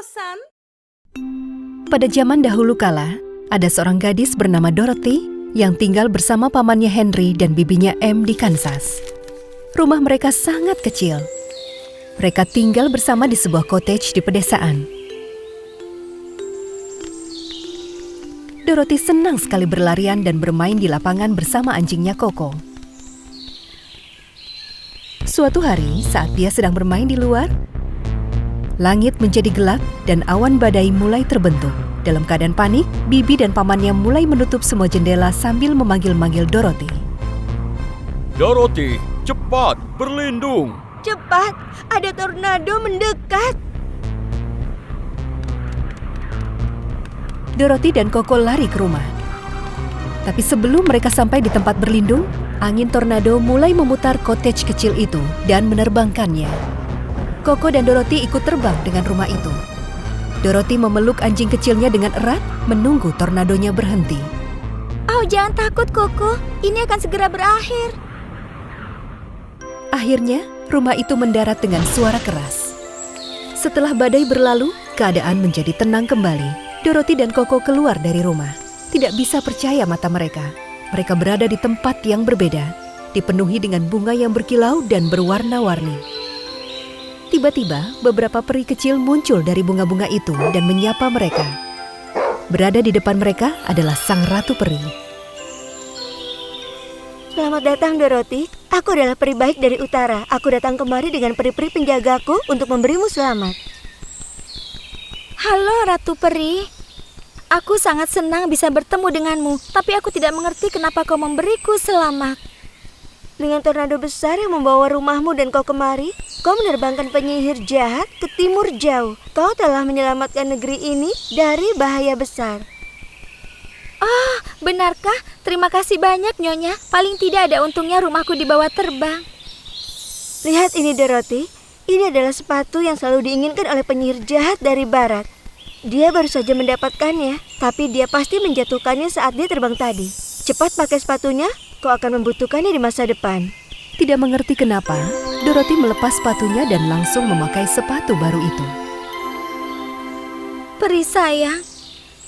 San. Pada zaman dahulu kala, ada seorang gadis bernama Dorothy yang tinggal bersama pamannya Henry dan bibinya Em di Kansas. Rumah mereka sangat kecil. Mereka tinggal bersama di sebuah cottage di pedesaan. Dorothy senang sekali berlarian dan bermain di lapangan bersama anjingnya Coco. Suatu hari, saat dia sedang bermain di luar, langit menjadi gelap dan awan badai mulai terbentuk. Dalam keadaan panik, bibi dan pamannya mulai menutup semua jendela sambil memanggil-manggil Dorothy. Dorothy, cepat, berlindung. Cepat, ada tornado mendekat. Dorothy dan Coco lari ke rumah. Tapi sebelum mereka sampai di tempat berlindung, angin tornado mulai memutar cottage kecil itu dan menerbangkannya. Coco dan Dorothy ikut terbang dengan rumah itu. Dorothy memeluk anjing kecilnya dengan erat, menunggu tornadonya berhenti. Oh, jangan takut, Coco. Ini akan segera berakhir. Akhirnya, rumah itu mendarat dengan suara keras. Setelah badai berlalu, keadaan menjadi tenang kembali. Dorothy dan Coco keluar dari rumah. Tidak bisa percaya mata mereka. Mereka berada di tempat yang berbeda, dipenuhi dengan bunga yang berkilau dan berwarna-warni. Tiba-tiba, beberapa peri kecil muncul dari bunga-bunga itu dan menyapa mereka. Berada di depan mereka adalah sang ratu peri. Selamat datang, Dorothy. Aku adalah peri baik dari utara. Aku datang kemari dengan peri-peri penjagaku untuk memberimu selamat. Halo, Ratu Peri. Aku sangat senang bisa bertemu denganmu, tapi aku tidak mengerti kenapa kau memberiku selamat. Dengan tornado besar yang membawa rumahmu dan kau kemari, kau menerbangkan penyihir jahat ke timur jauh. Kau telah menyelamatkan negeri ini dari bahaya besar. Ah, benarkah? Terima kasih banyak, Nyonya. Paling tidak ada untungnya rumahku dibawa terbang. Lihat ini, Dorothy. Ini adalah sepatu yang selalu diinginkan oleh penyihir jahat dari barat. Dia baru saja mendapatkannya, tapi dia pasti menjatuhkannya saat dia terbang tadi. Cepat pakai sepatunya, kau akan membutuhkannya di masa depan. Tidak mengerti kenapa, Dorothy melepas sepatunya dan langsung memakai sepatu baru itu. Peri sayang,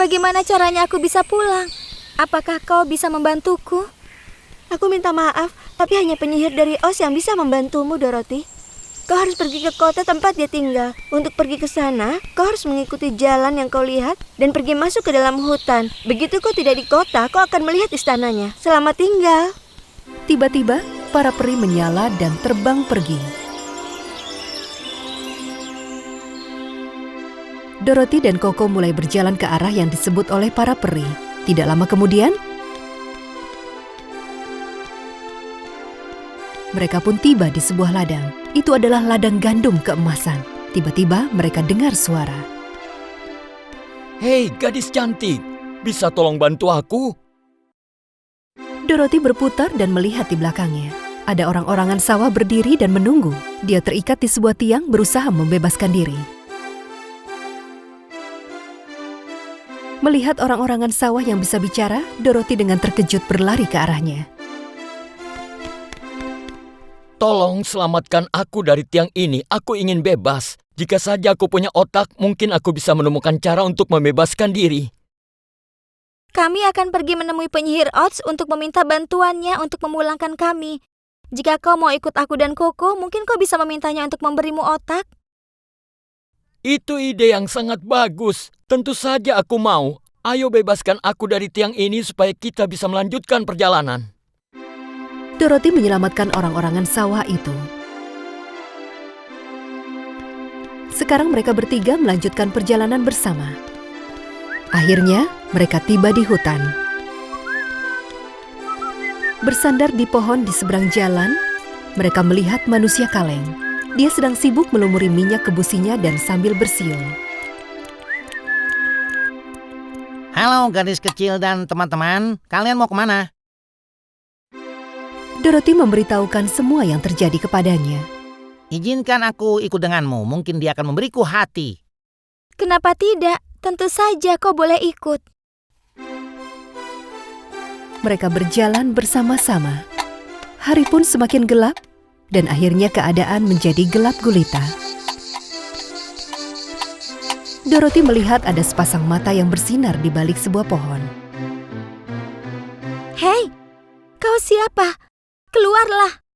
bagaimana caranya aku bisa pulang? Apakah kau bisa membantuku? Aku minta maaf, tapi hanya penyihir dari Oz yang bisa membantumu, Dorothy. Kau harus pergi ke kota tempat dia tinggal. Untuk pergi ke sana, kau harus mengikuti jalan yang kau lihat dan pergi masuk ke dalam hutan. Begitu kau tidak di kota, kau akan melihat istananya. Selamat tinggal. Tiba-tiba, para peri menyala dan terbang pergi. Dorothy dan Coco mulai berjalan ke arah yang disebut oleh para peri. Tidak lama kemudian, mereka pun tiba di sebuah ladang. Itu adalah ladang gandum keemasan. Tiba-tiba mereka dengar suara. Hei, gadis cantik, bisa tolong bantu aku? Dorothy berputar dan melihat di belakangnya. Ada orang-orangan sawah berdiri dan menunggu. Dia terikat di sebuah tiang berusaha membebaskan diri. Melihat orang-orangan sawah yang bisa bicara, Dorothy dengan terkejut berlari ke arahnya. Tolong selamatkan aku dari tiang ini, aku ingin bebas. Jika saja aku punya otak, mungkin aku bisa menemukan cara untuk membebaskan diri. Kami akan pergi menemui penyihir Oz untuk meminta bantuannya untuk memulangkan kami. Jika kau mau ikut aku dan Coco, mungkin kau bisa memintanya untuk memberimu otak. Itu ide yang sangat bagus. Tentu saja aku mau. Ayo bebaskan aku dari tiang ini supaya kita bisa melanjutkan perjalanan. Dorothy menyelamatkan orang-orangan sawah itu. Sekarang mereka bertiga melanjutkan perjalanan bersama. Akhirnya, mereka tiba di hutan. Bersandar di pohon di seberang jalan, mereka melihat manusia kaleng. Dia sedang sibuk melumuri minyak ke businya dan sambil bersiul. Halo gadis kecil dan teman-teman, kalian mau kemana? Dorothy memberitahukan semua yang terjadi kepadanya. Izinkan aku ikut denganmu, mungkin dia akan memberiku hati. Kenapa tidak? Tentu saja kau boleh ikut. Mereka berjalan bersama-sama. Hari pun semakin gelap, dan akhirnya keadaan menjadi gelap gulita. Dorothy melihat ada sepasang mata yang bersinar di balik sebuah pohon. Hei, kau siapa? Keluarlah.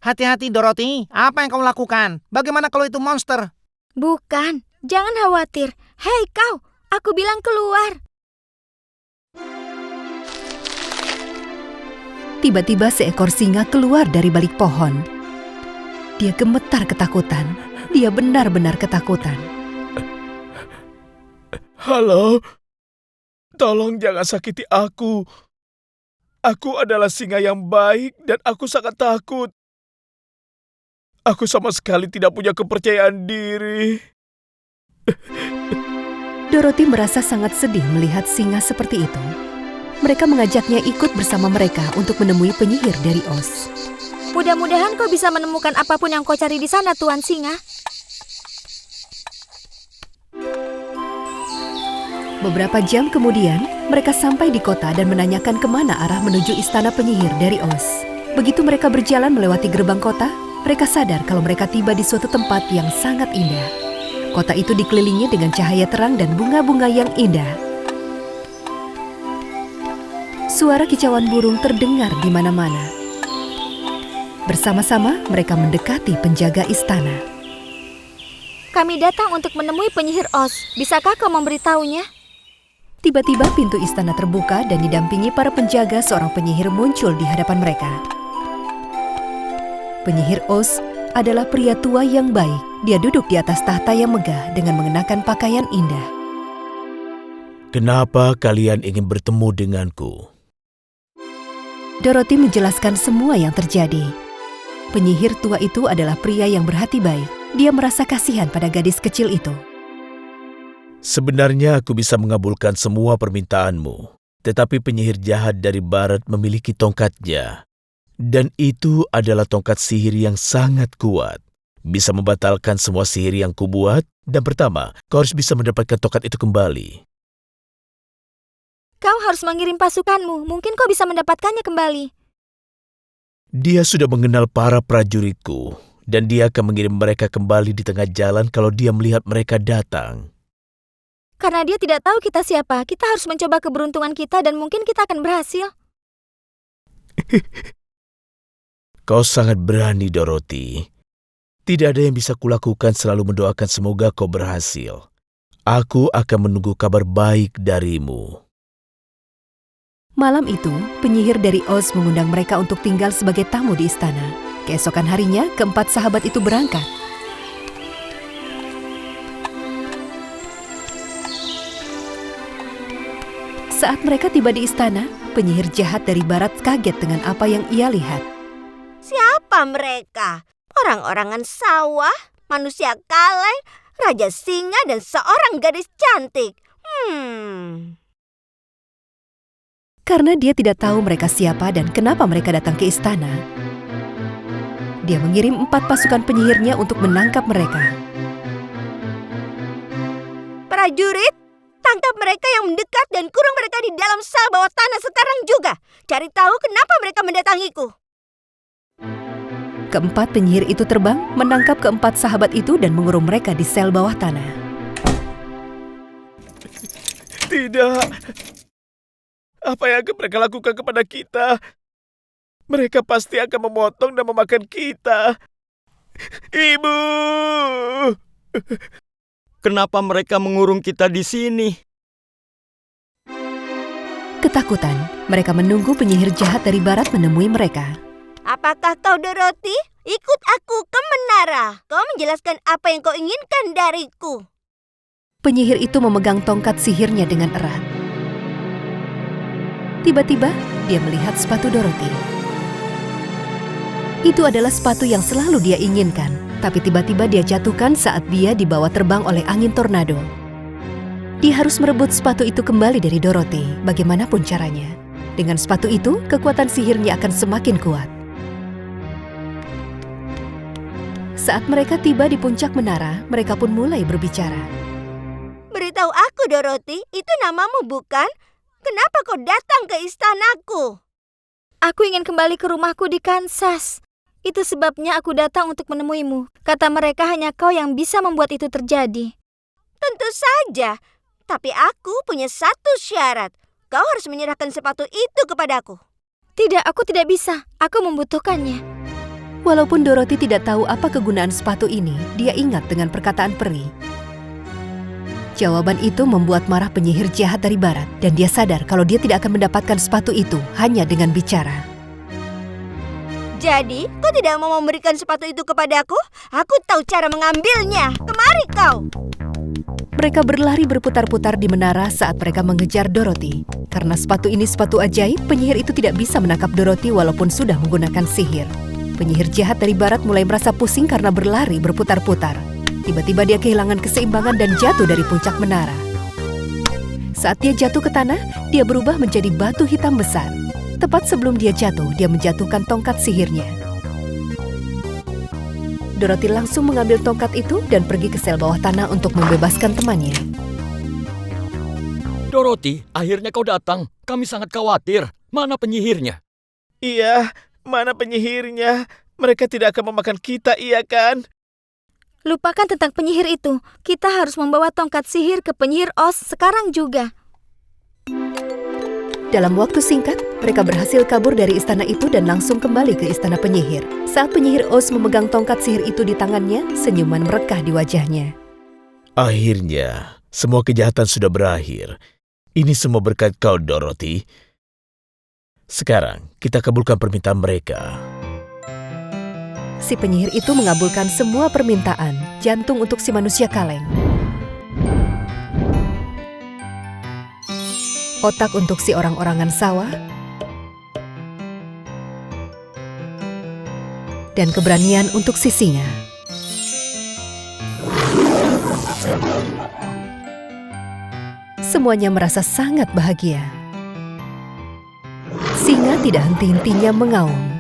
Hati-hati Dorothy, apa yang kau lakukan? Bagaimana kalau itu monster? Bukan, jangan khawatir. Hei kau, aku bilang keluar. Tiba-tiba seekor singa keluar dari balik pohon. Dia gemetar ketakutan. Dia benar-benar ketakutan. Halo, tolong jangan sakiti aku. Aku adalah singa yang baik dan aku sangat takut. Aku sama sekali tidak punya kepercayaan diri. Dorothy merasa sangat sedih melihat singa seperti itu. Mereka mengajaknya ikut bersama mereka untuk menemui penyihir dari Oz. Mudah-mudahan kau bisa menemukan apapun yang kau cari di sana, Tuan Singa. Beberapa jam kemudian, mereka sampai di kota dan menanyakan kemana arah menuju istana penyihir dari Oz. Begitu mereka berjalan melewati gerbang kota, mereka sadar kalau mereka tiba di suatu tempat yang sangat indah. Kota itu dikelilingi dengan cahaya terang dan bunga-bunga yang indah. Suara kicauan burung terdengar di mana-mana. Bersama-sama mereka mendekati penjaga istana. Kami datang untuk menemui penyihir Oz. Bisakah kau memberitahunya? Tiba-tiba pintu istana terbuka dan didampingi para penjaga, seorang penyihir muncul di hadapan mereka. Penyihir Oz adalah pria tua yang baik. Dia duduk di atas tahta yang megah dengan mengenakan pakaian indah. Kenapa kalian ingin bertemu denganku? Dorothy menjelaskan semua yang terjadi. Penyihir tua itu adalah pria yang berhati baik. Dia merasa kasihan pada gadis kecil itu. Sebenarnya aku bisa mengabulkan semua permintaanmu, tetapi penyihir jahat dari barat memiliki tongkatnya. Dan itu adalah tongkat sihir yang sangat kuat. Bisa membatalkan semua sihir yang kubuat, dan pertama, kau harus bisa mendapatkan tongkat itu kembali. Kau harus mengirim pasukanmu. Mungkin kau bisa mendapatkannya kembali. Dia sudah mengenal para prajuritku, dan dia akan mengirim mereka kembali di tengah jalan kalau dia melihat mereka datang. Karena dia tidak tahu kita siapa, kita harus mencoba keberuntungan kita dan mungkin kita akan berhasil. Kau sangat berani, Dorothy. Tidak ada yang bisa kulakukan selalu mendoakan semoga kau berhasil. Aku akan menunggu kabar baik darimu. Malam itu, penyihir dari Oz mengundang mereka untuk tinggal sebagai tamu di istana. Keesokan harinya, keempat sahabat itu berangkat. Saat mereka tiba di istana, penyihir jahat dari barat kaget dengan apa yang ia lihat. Siapa mereka? Orang-orangan sawah, manusia kaleng, raja singa, dan seorang gadis cantik. Karena dia tidak tahu mereka siapa dan kenapa mereka datang ke istana, dia mengirim 4 pasukan penyihirnya untuk menangkap mereka. Prajurit, tangkap mereka yang mendekat dan kurung mereka di dalam sel bawah tanah sekarang juga. Cari tahu kenapa mereka mendatangiku. Keempat penyihir itu terbang, menangkap keempat sahabat itu dan mengurung mereka di sel bawah tanah. Tidak. Apa yang akan mereka lakukan kepada kita? Mereka pasti akan memotong dan memakan kita. Ibu! Kenapa mereka mengurung kita di sini? Ketakutan, mereka menunggu penyihir jahat dari barat menemui mereka. Apakah kau Dorothy? Ikut aku ke menara. Kau menjelaskan apa yang kau inginkan dariku. Penyihir itu memegang tongkat sihirnya dengan erat. Tiba-tiba, dia melihat sepatu Dorothy. Itu adalah sepatu yang selalu dia inginkan, tapi tiba-tiba dia jatuhkan saat dia dibawa terbang oleh angin tornado. Dia harus merebut sepatu itu kembali dari Dorothy, bagaimanapun caranya. Dengan sepatu itu, kekuatan sihirnya akan semakin kuat. Saat mereka tiba di puncak menara, mereka pun mulai berbicara. Beritahu aku, Dorothy, itu namamu bukan? Kenapa kau datang ke istanaku? Aku ingin kembali ke rumahku di Kansas. Itu sebabnya aku datang untuk menemuimu. Kata mereka hanya kau yang bisa membuat itu terjadi. Tentu saja. Tapi aku punya satu syarat. Kau harus menyerahkan sepatu itu kepadaku. Tidak, aku tidak bisa. Aku membutuhkannya. Walaupun Dorothy tidak tahu apa kegunaan sepatu ini, dia ingat dengan perkataan peri. Jawaban itu membuat marah penyihir jahat dari barat, dan dia sadar kalau dia tidak akan mendapatkan sepatu itu hanya dengan bicara. Jadi, kau tidak mau memberikan sepatu itu kepadaku? Aku tahu cara mengambilnya. Kemari kau. Mereka berlari berputar-putar di menara saat mereka mengejar Dorothy. Karena sepatu ini sepatu ajaib, penyihir itu tidak bisa menangkap Dorothy walaupun sudah menggunakan sihir. Penyihir jahat dari barat mulai merasa pusing karena berlari berputar-putar. Tiba-tiba dia kehilangan keseimbangan dan jatuh dari puncak menara. Saat dia jatuh ke tanah, dia berubah menjadi batu hitam besar. Tepat sebelum dia jatuh, dia menjatuhkan tongkat sihirnya. Dorothy langsung mengambil tongkat itu dan pergi ke sel bawah tanah untuk membebaskan temannya. Dorothy, akhirnya kau datang. Kami sangat khawatir. Mana penyihirnya? Iya, mana penyihirnya? Mereka tidak akan memakan kita, iya kan? Lupakan tentang penyihir itu. Kita harus membawa tongkat sihir ke penyihir Oz sekarang juga. Dalam waktu singkat, mereka berhasil kabur dari istana itu dan langsung kembali ke istana penyihir. Saat penyihir Oz memegang tongkat sihir itu di tangannya, senyuman merekah di wajahnya. Akhirnya, semua kejahatan sudah berakhir. Ini semua berkat kau, Dorothy. Sekarang, kita kabulkan permintaan mereka. Si penyihir itu mengabulkan semua permintaan, jantung untuk si manusia kaleng, otak untuk si orang-orangan sawah, dan keberanian untuk si singa. Semuanya merasa sangat bahagia. Singa tidak henti-hentinya mengaum.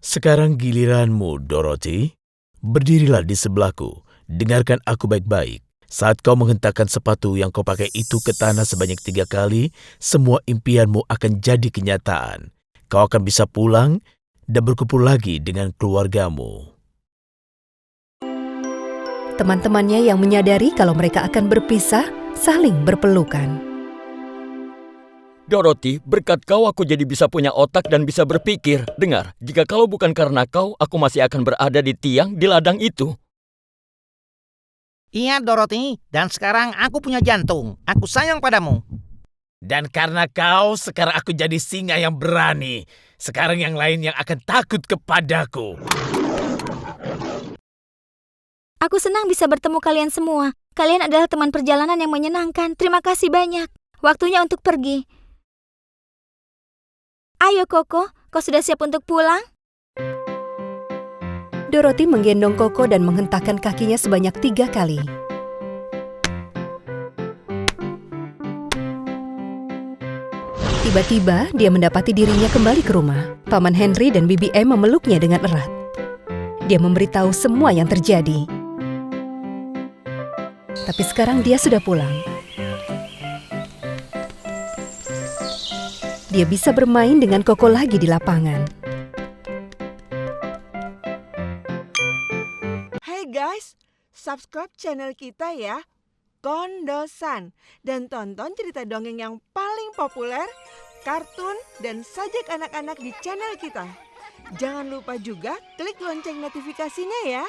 Sekarang giliranmu, Dorothy. Berdirilah di sebelahku. Dengarkan aku baik-baik. Saat kau menghentakkan sepatu yang kau pakai itu ke tanah sebanyak 3 kali, semua impianmu akan jadi kenyataan. Kau akan bisa pulang dan berkumpul lagi dengan keluargamu. Teman-temannya yang menyadari kalau mereka akan berpisah, saling berpelukan. Dorothy, berkat kau aku jadi bisa punya otak dan bisa berpikir. Dengar, jika kalau bukan karena kau, aku masih akan berada di tiang di ladang itu. Iya, Dorothy. Dan sekarang aku punya jantung. Aku sayang padamu. Dan karena kau, sekarang aku jadi singa yang berani. Sekarang yang lain yang akan takut kepadaku. Aku senang bisa bertemu kalian semua. Kalian adalah teman perjalanan yang menyenangkan. Terima kasih banyak. Waktunya untuk pergi. Ayo, Koko. Kau sudah siap untuk pulang? Dorothy menggendong Koko dan menghentakkan kakinya sebanyak 3 kali. Tiba-tiba, dia mendapati dirinya kembali ke rumah. Paman Henry dan Bibi M memeluknya dengan erat. Dia memberitahu semua yang terjadi. Tapi sekarang dia sudah pulang. Dia bisa bermain dengan Koko lagi di lapangan. Hai guys, subscribe channel kita ya, Kondosan. Dan tonton cerita dongeng yang paling populer, kartun, dan sajak anak-anak di channel kita. Jangan lupa juga klik lonceng notifikasinya ya.